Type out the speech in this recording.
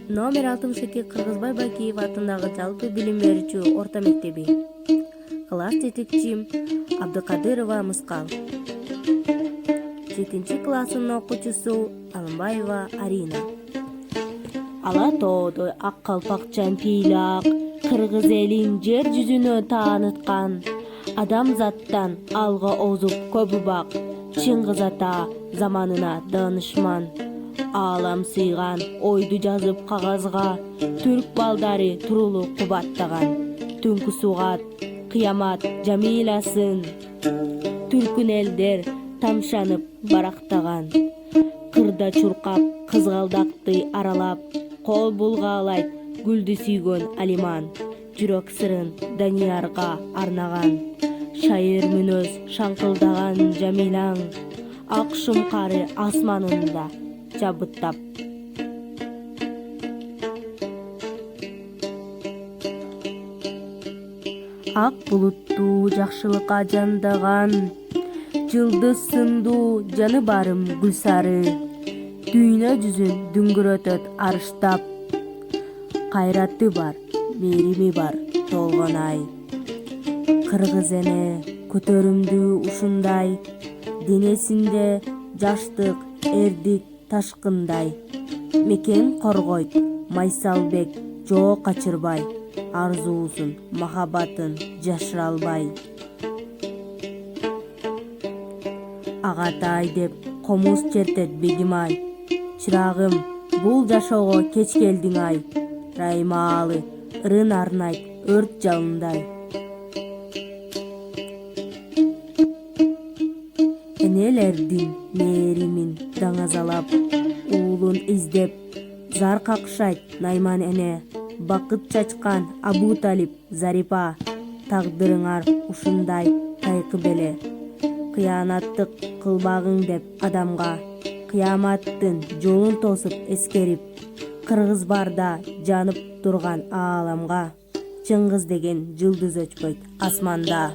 Номер 62 Кыргызбай Байкеев атындагы жалпы билим берүүчү орто мектеби. Класс жетекчим Абдыкадырова Мыскал. 7 классынын окуучусу Алымбаева Арина. Ала тоодой ак калпакчан пыйлак кыргыз элин жер жүзүнө тааныткан, адамзаттан алга озуп көп убак, Чыңгыз ата заманына данышман. Алам сыйган ойду жазып кагазга, түрк балдары турулу кубаттаган. Түнкү сугат, кыямат жамиласын, түркүн элдер тамшанып барактаган. Кырда чуркап, кызгалдакты аралап, кол булгаалайт гүлдү сүйгөн алиман. Жүрөк сырын Даниярга арнаган, шайыр мүнөз шаңкылдаган жамилаң, ак шумкары асманында жабыттап. Ак булуттуу жакшылыкка жандаган, жылдыз сындуу жаны барым гүлсары, дүйнө жүзүн дүңгүрөтөт арыштап. Кайраты бар, мээрими бар толгон ай. Кыргыз эне көтөрүмдүү ушундай, денесинде жаштык, эрдик ташкындай. Мекен коргойт Майсалбек жоо качырбай, арзуусун, махабатын жашыра албай. Агатай деп комуз чертет бегимай, чырагым бул жашоого кеч келдиң ай. Раймаалы ырын арнайт өрт жалындай. Энелердин мээримин даңазалап, уулун издеп зар какшайт Найман эне. Бакыт чачкан Абу Талип, Зарипа, тагдырыңар ушундай тайкы беле. Кыянаттык кылбагың деп адамга, кыяматтын жолун тосуп эскерип, кыргыз барда жанып турган ааламга, Чыңгыз деген жылдыз өчпөйт асманда.